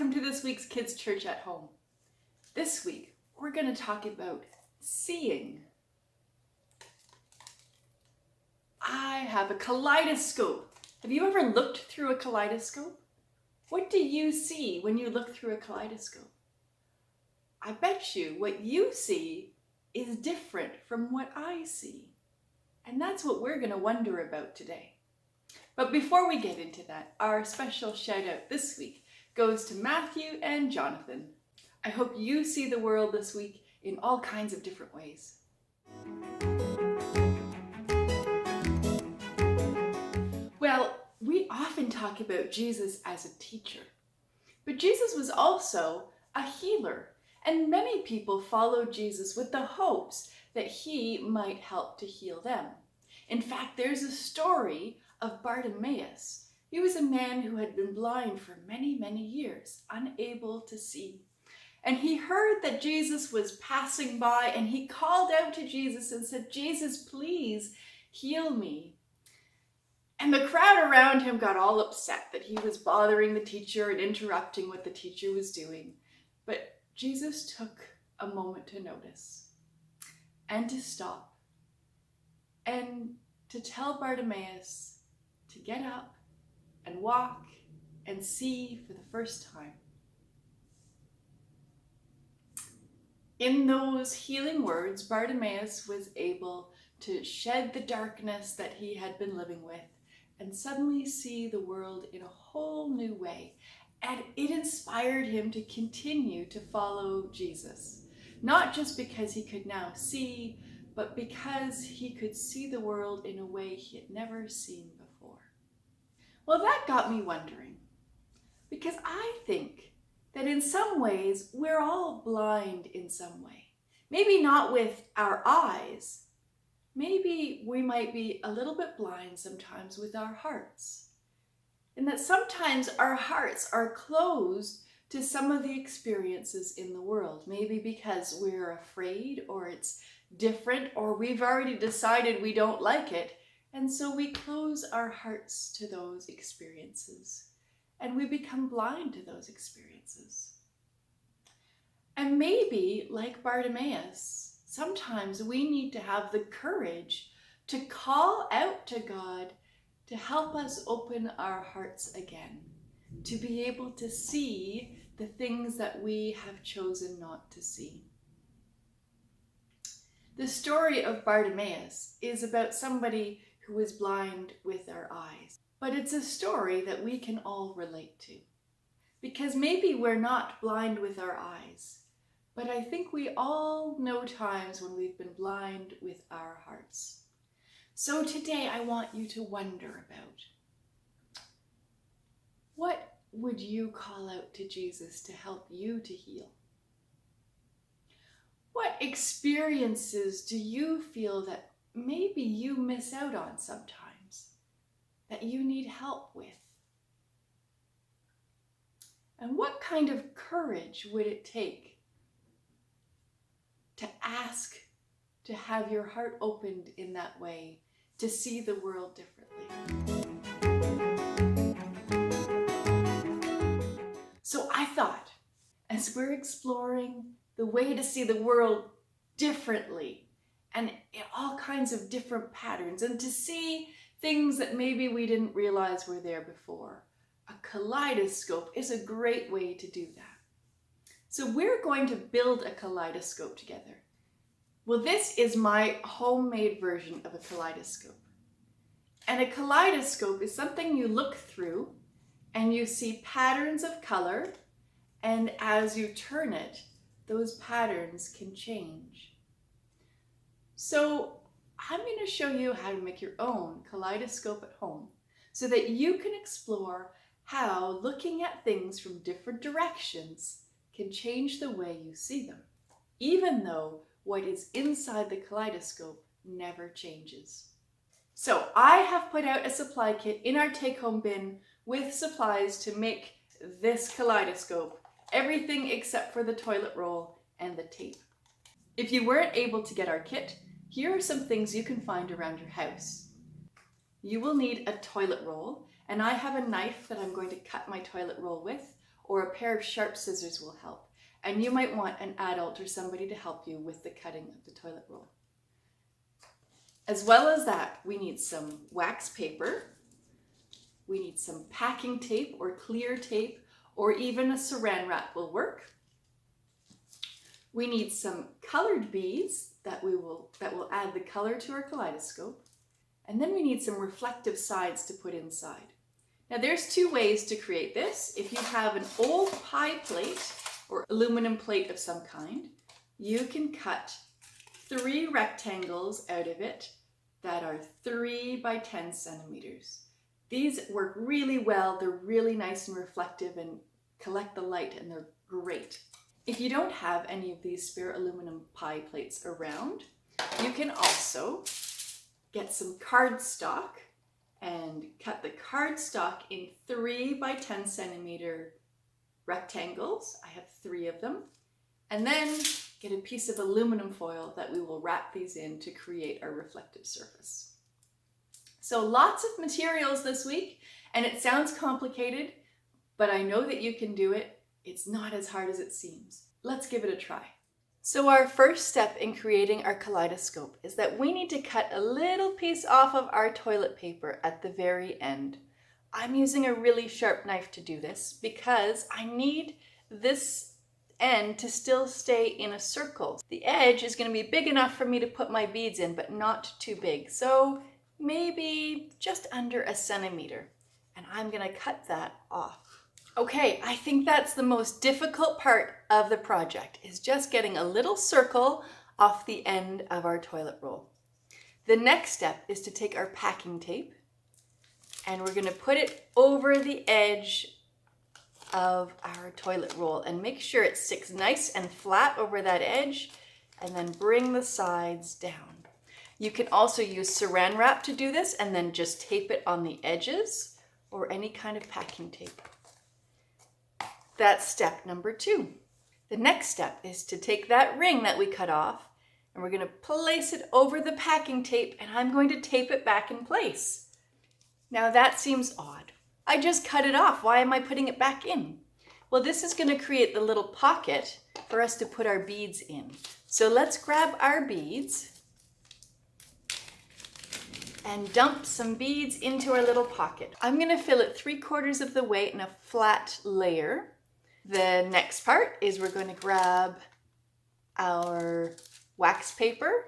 welcome to this week's Kids Church at Home. This week, we're going to talk about seeing. I have a kaleidoscope. Have you ever looked through a kaleidoscope? What do you see when you look through a kaleidoscope? I bet you what you see is different from what I see. And that's what we're going to wonder about today. But before we get into that, our special shout out this week goes to Matthew and Jonathan. I hope you see the world this week in all kinds of different ways. Well, we often talk about Jesus as a teacher, but Jesus was also a healer, and many people followed Jesus with the hopes that he might help to heal them. In fact, there's a story of Bartimaeus. He was a man who had been blind for many, many years, unable to see. And he heard that Jesus was passing by, and he called out to Jesus and said, "Jesus, please heal me." And the crowd around him got all upset that he was bothering the teacher and interrupting what the teacher was doing. But Jesus took a moment to notice and to stop and to tell Bartimaeus to get up and walk and see for the first time. In those healing words, Bartimaeus was able to shed the darkness that he had been living with and suddenly see the world in a whole new way. And it inspired him to continue to follow Jesus, not just because he could now see, but because he could see the world in a way he had never seen before. Well, that got me wondering, because I think that in some ways we're all blind in some way. Maybe not with our eyes. Maybe we might be a little bit blind sometimes with our hearts. And that sometimes our hearts are closed to some of the experiences in the world. Maybe because we're afraid, or it's different, or we've already decided we don't like it. And so we close our hearts to those experiences. And we become blind to those experiences. And maybe, like Bartimaeus, sometimes we need to have the courage to call out to God to help us open our hearts again, to be able to see the things that we have chosen not to see. The story of Bartimaeus is about somebody who is blind with our eyes. But it's a story that we can all relate to. Because maybe we're not blind with our eyes, but I think we all know times when we've been blind with our hearts. So today I want you to wonder about, what would you call out to Jesus to help you to heal? What experiences do you feel that maybe you miss out on sometimes, that you need help with? And what kind of courage would it take to ask to have your heart opened in that way, to see the world differently? So I thought, as we're exploring the way to see the world differently and in all kinds of different patterns, and to see things that maybe we didn't realize were there before, a kaleidoscope is a great way to do that. So we're going to build a kaleidoscope together. Well, this is my homemade version of a kaleidoscope. And a kaleidoscope is something you look through and you see patterns of color, and as you turn it, those patterns can change. So I'm going to show you how to make your own kaleidoscope at home so that you can explore how looking at things from different directions can change the way you see them, even though what is inside the kaleidoscope never changes. So I have put out a supply kit in our take-home bin with supplies to make this kaleidoscope, everything except for the toilet roll and the tape. If you weren't able to get our kit, here are some things you can find around your house. You will need a toilet roll, and I have a knife that I'm going to cut my toilet roll with, or a pair of sharp scissors will help. And you might want an adult or somebody to help you with the cutting of the toilet roll. As well as that, we need some wax paper, we need some packing tape or clear tape, or even a saran wrap will work. We need some colored beads that will add the color to our kaleidoscope. And then we need some reflective sides to put inside. Now there's two ways to create this. If you have an old pie plate or aluminum plate of some kind, you can cut 3 rectangles out of it that are 3 by 10 centimeters. These work really well. They're really nice and reflective and collect the light, and they're great. If you don't have any of these spare aluminum pie plates around, you can also get some cardstock and cut the cardstock in 3 by 10 centimeter rectangles. I have 3 of them. And then get a piece of aluminum foil that we will wrap these in to create our reflective surface. So lots of materials this week, and it sounds complicated, but I know that you can do it. It's not as hard as it seems. Let's give it a try. So our first step in creating our kaleidoscope is that we need to cut a little piece off of our toilet paper at the very end. I'm using a really sharp knife to do this because I need this end to still stay in a circle. The edge is going to be big enough for me to put my beads in, but not too big. So maybe just under a centimeter. And I'm going to cut that off. Okay, I think that's the most difficult part of the project, is just getting a little circle off the end of our toilet roll. The next step is to take our packing tape and we're going to put it over the edge of our toilet roll and make sure it sticks nice and flat over that edge, and then bring the sides down. You can also use saran wrap to do this and then just tape it on the edges or any kind of packing tape. That's step number 2. The next step is to take that ring that we cut off and we're going to place it over the packing tape, and I'm going to tape it back in place. Now that seems odd. I just cut it off. Why am I putting it back in? Well, this is going to create the little pocket for us to put our beads in. So let's grab our beads and dump some beads into our little pocket. I'm going to fill it 3/4 of the way in a flat layer. The next part is we're going to grab our wax paper,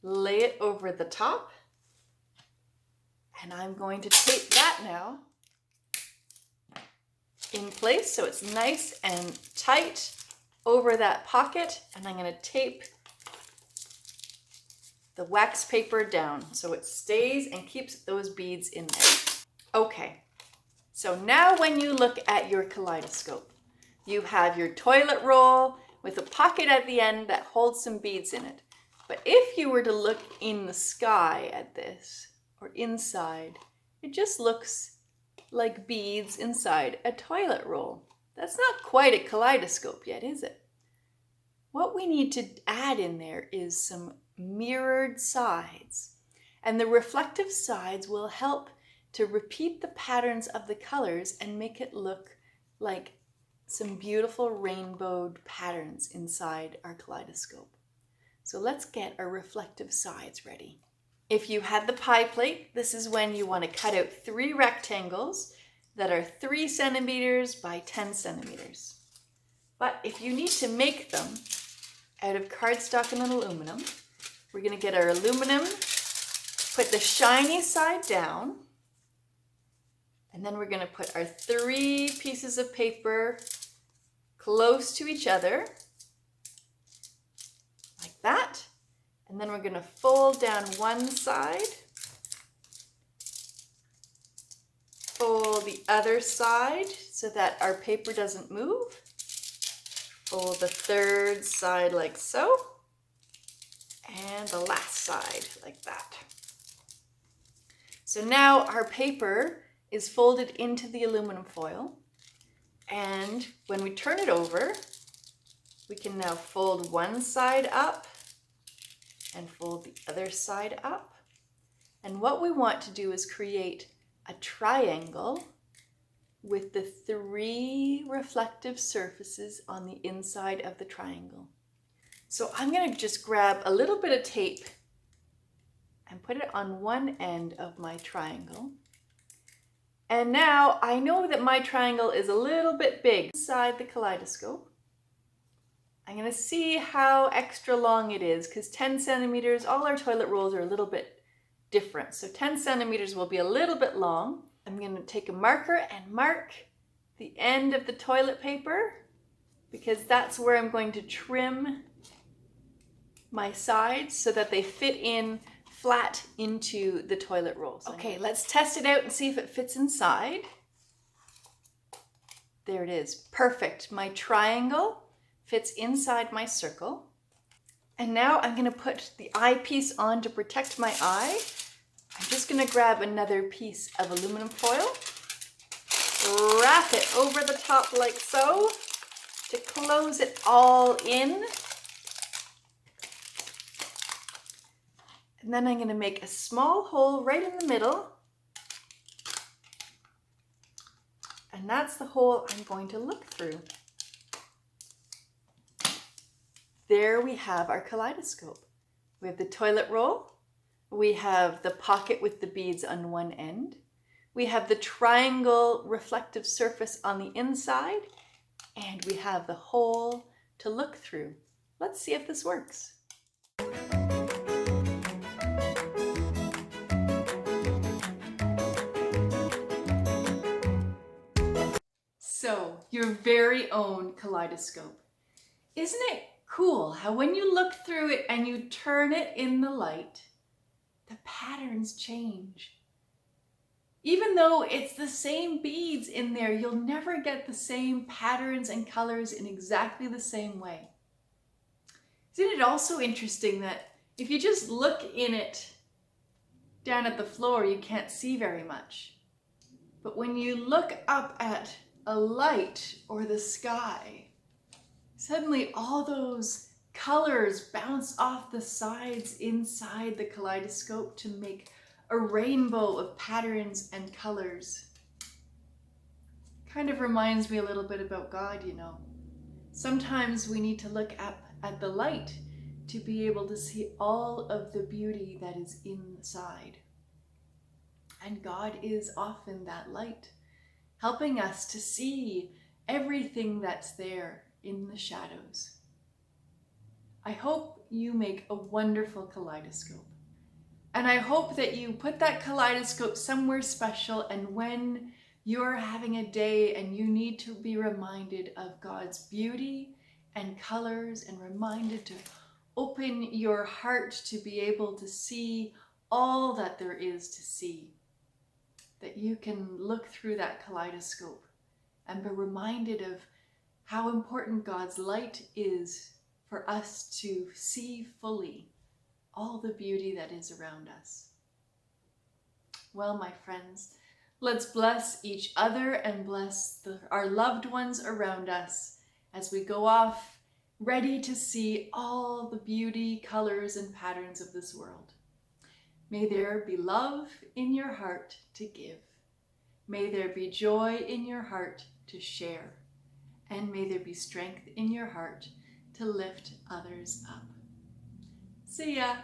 lay it over the top, and I'm going to tape that now in place so it's nice and tight over that pocket, and I'm going to tape the wax paper down so it stays and keeps those beads in there. Okay, so now when you look at your kaleidoscope, you have your toilet roll with a pocket at the end that holds some beads in it. But if you were to look in the sky at this, or inside, it just looks like beads inside a toilet roll. That's not quite a kaleidoscope yet, is it? What we need to add in there is some mirrored sides. And the reflective sides will help to repeat the patterns of the colors and make it look like some beautiful rainbowed patterns inside our kaleidoscope. So let's get our reflective sides ready. If you had the pie plate, this is when you want to cut out 3 rectangles that are 3 centimeters by 10 centimeters. But if you need to make them out of cardstock and aluminum, we're going to get our aluminum, put the shiny side down, and then we're going to put our 3 pieces of paper close to each other, like that. And then we're going to fold down one side, fold the other side so that our paper doesn't move, fold the third side like so, and the last side like that. So now our paper is folded into the aluminum foil, and when we turn it over, we can now fold one side up and fold the other side up. And what we want to do is create a triangle with the 3 reflective surfaces on the inside of the triangle. So I'm going to just grab a little bit of tape and put it on one end of my triangle. And now I know that my triangle is a little bit big inside the kaleidoscope. I'm going to see how extra long it is, because 10 centimeters, all our toilet rolls are a little bit different. So 10 centimeters will be a little bit long. I'm going to take a marker and mark the end of the toilet paper, because that's where I'm going to trim my sides so that they fit in flat into the toilet rolls. Okay, let's test it out and see if it fits inside. There it is. Perfect. My triangle fits inside my circle. And now I'm going to put the eyepiece on to protect my eye. I'm just going to grab another piece of aluminum foil, wrap it over the top like so to close it all in. And then I'm going to make a small hole right in the middle. And that's the hole I'm going to look through. There we have our kaleidoscope. We have the toilet roll. We have the pocket with the beads on one end. We have the triangle reflective surface on the inside. And we have the hole to look through. Let's see if this works. So, your very own kaleidoscope. Isn't it cool how when you look through it and you turn it in the light, the patterns change? Even though it's the same beads in there, you'll never get the same patterns and colors in exactly the same way. Isn't it also interesting that if you just look in it down at the floor, you can't see very much. But when you look up at a light or the sky, suddenly all those colors bounce off the sides inside the kaleidoscope to make a rainbow of patterns and colors. Kind of reminds me a little bit about God, you know. Sometimes we need to look up at the light to be able to see all of the beauty that is inside. And God is often that light, helping us to see everything that's there in the shadows. I hope you make a wonderful kaleidoscope. And I hope that you put that kaleidoscope somewhere special, and when you're having a day and you need to be reminded of God's beauty and colors and reminded to open your heart to be able to see all that there is to see, that you can look through that kaleidoscope and be reminded of how important God's light is for us to see fully all the beauty that is around us. Well, my friends, let's bless each other and bless our loved ones around us as we go off ready to see all the beauty, colors, and patterns of this world. May there be love in your heart to give. May there be joy in your heart to share. And may there be strength in your heart to lift others up. See ya!